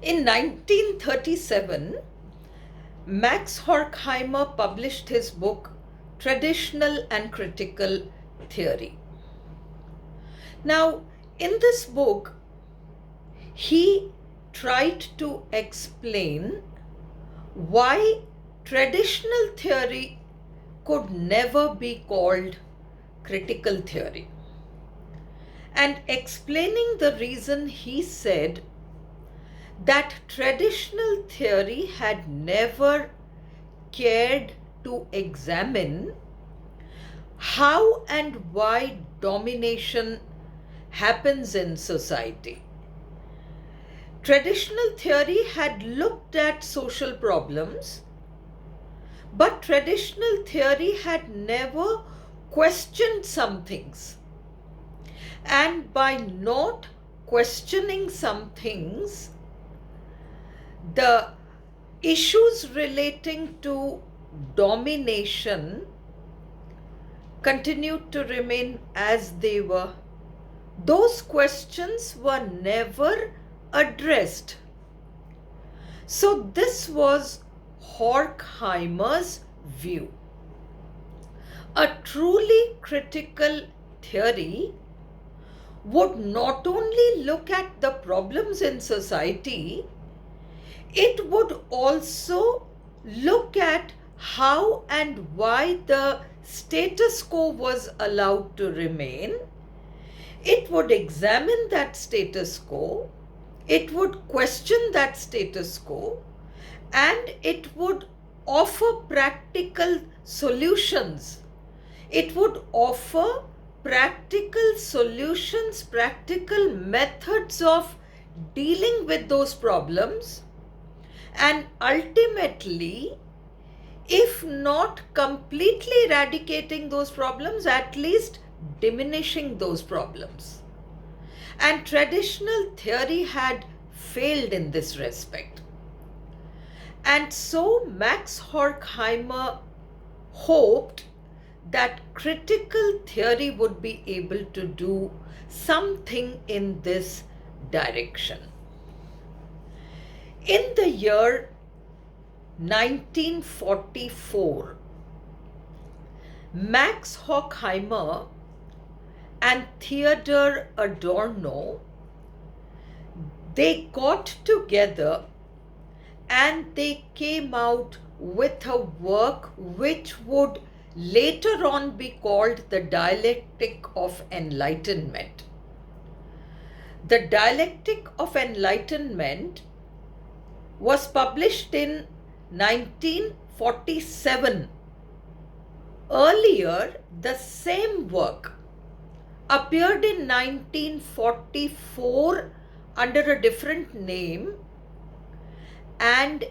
In 1937, Max Horkheimer published his book Traditional and Critical Theory. Now, in this book, he tried to explain why traditional theory could never be called critical theory. And explaining the reason, he said that traditional theory had never cared to examine how and why domination happens in society. Traditional theory had looked at social problems, but traditional theory had never questioned some things. And by not questioning some things, the issues relating to domination continued to remain as they were. Those questions were never addressed. So this was Horkheimer's view. A truly critical theory would not only look at the problems in society, it would also look at how and why the status quo was allowed to remain. It would examine that status quo, it would question that status quo, and it would offer practical solutions. It would offer practical solutions, practical methods of dealing with those problems, and ultimately, if not completely eradicating those problems, at least diminishing those problems. And traditional theory had failed in this respect. And so Max Horkheimer hoped that critical theory would be able to do something in this direction. In the year 1944, Max Horkheimer and Theodor Adorno, they got together and they came out with a work which would later on be called the Dialectic of Enlightenment. The Dialectic of Enlightenment was published in 1947. Earlier, the same work appeared in 1944 under a different name, and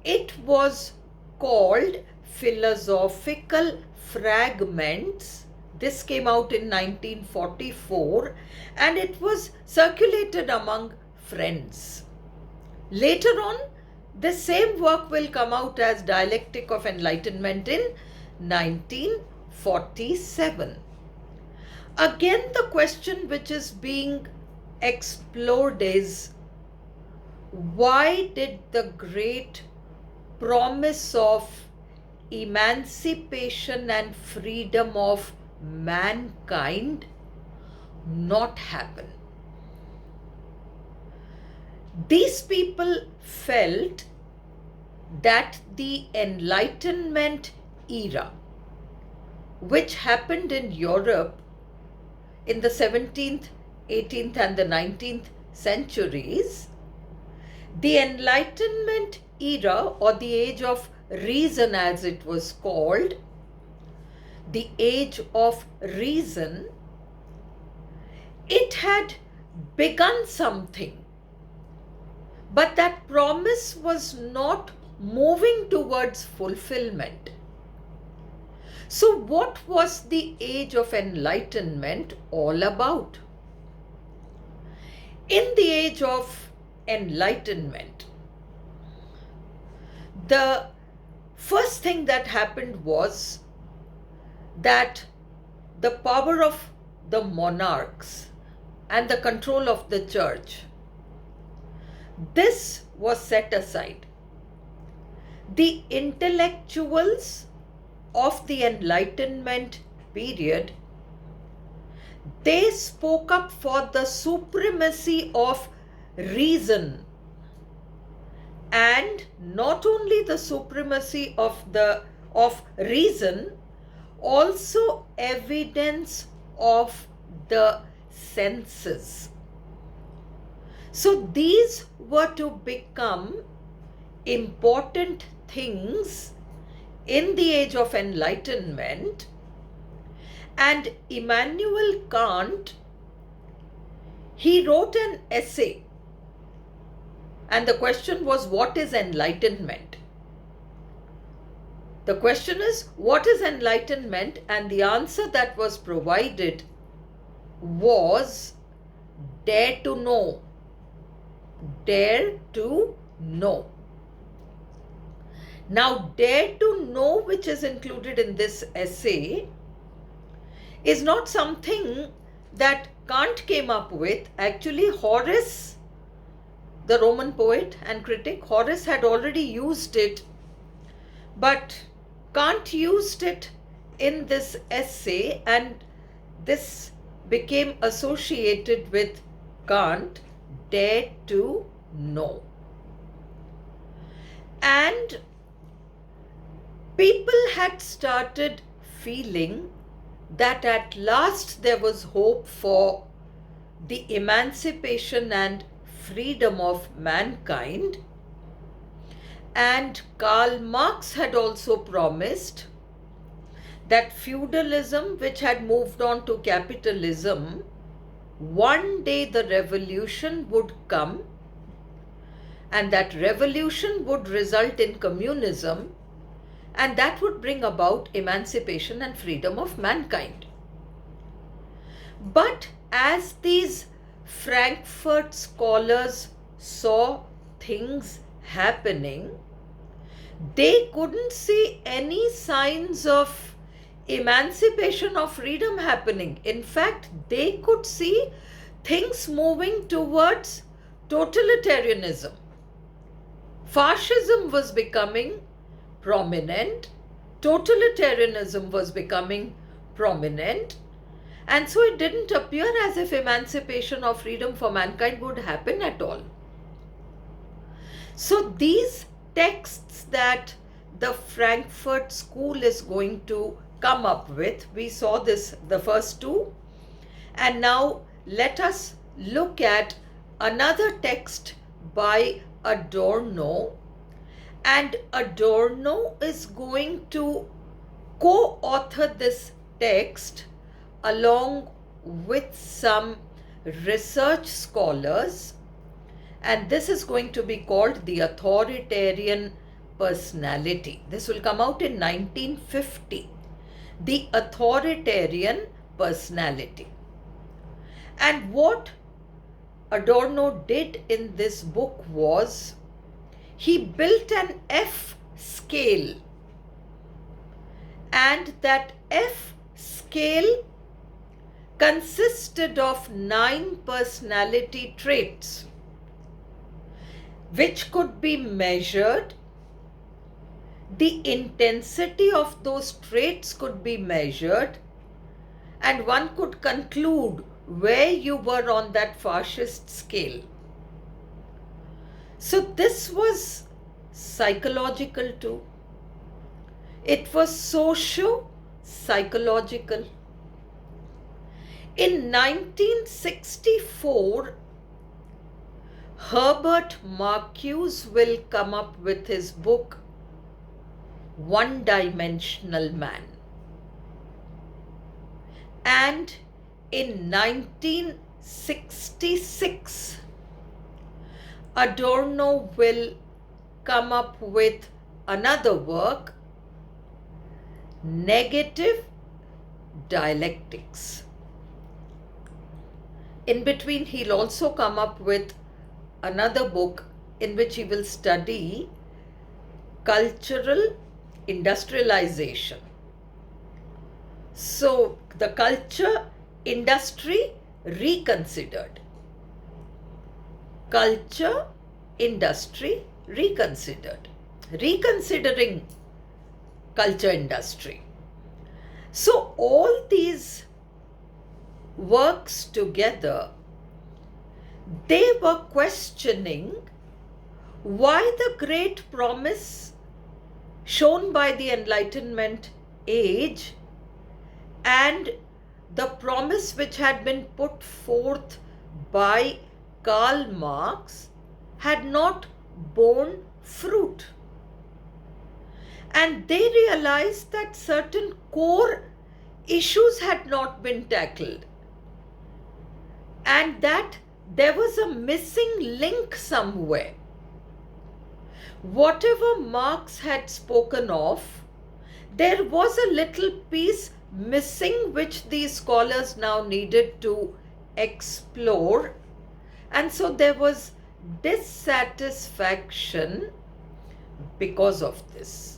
it was called Philosophical Fragments. This came out in 1944 and it was circulated among friends. Later on, the same work will come out as Dialectic of Enlightenment in 1947. Again, the question which is being explored is, why did the great promise of emancipation and freedom of mankind not happen? These people felt that the Enlightenment era, which happened in Europe in the 17th, 18th and the 19th centuries, the Enlightenment era, or the Age of Reason as it was called, the Age of Reason, it had begun something, but that promise was not moving towards fulfillment. So what was the Age of Enlightenment all about? In the Age of Enlightenment, the first thing that happened was that the power of the monarchs and the control of the church, this was set aside. The intellectuals of the Enlightenment period, they spoke up for the supremacy of reason, and not only the supremacy of reason, also evidence of the senses. So these were to become important things in the age of enlightenment. And Immanuel Kant, he wrote an essay, and the question was, what is enlightenment? The question is, what is enlightenment? And the answer that was provided was, dare to know. Dare to know. Now, dare to know, which is included in this essay, is not something that Kant came up with. Actually, Horace, the Roman poet and critic, Horace had already used it, but Kant used it in this essay, and this became associated with Kant, dare to know. And people had started feeling that at last there was hope for the emancipation and freedom of mankind. And Karl Marx had also promised that feudalism, which had moved on to capitalism, one day the revolution would come, and that revolution would result in communism, and that would bring about emancipation and freedom of mankind. But as these Frankfurt scholars saw things happening, they couldn't see any signs of emancipation or freedom happening. In fact, they could see things moving towards totalitarianism. Fascism was becoming prominent, totalitarianism was becoming prominent, and so it didn't appear as if emancipation or freedom for mankind would happen at all. So these texts that the Frankfurt School is going to come up with, we saw this, the first two, and now let us look at another text by Adorno. And Adorno is going to co-author this text along with some research scholars, and this is going to be called The Authoritarian Personality. This will come out in 1950. The Authoritarian Personality. And what Adorno did in this book was, he built an F scale, and that F scale consisted of 9 personality traits which could be measured. The intensity of those traits could be measured, and one could conclude where you were on that fascist scale. So this was psychological too. It was socio-psychological. In 1964, Herbert Marcuse will come up with his book, One-Dimensional Man. And in 1966, Adorno will come up with another work, Negative Dialectics. In between, he'll also come up with another book in which he will study cultural industrialization. So, the culture industry reconsidered. Culture industry reconsidered, reconsidering culture industry. So all these works together, they were questioning why the great promise shown by the Enlightenment age and the promise which had been put forth by Karl Marx had not borne fruit. And they realized that certain core issues had not been tackled, and that there was a missing link somewhere. Whatever Marx had spoken of, there was a little piece missing which these scholars now needed to explore, and so there was dissatisfaction because of this.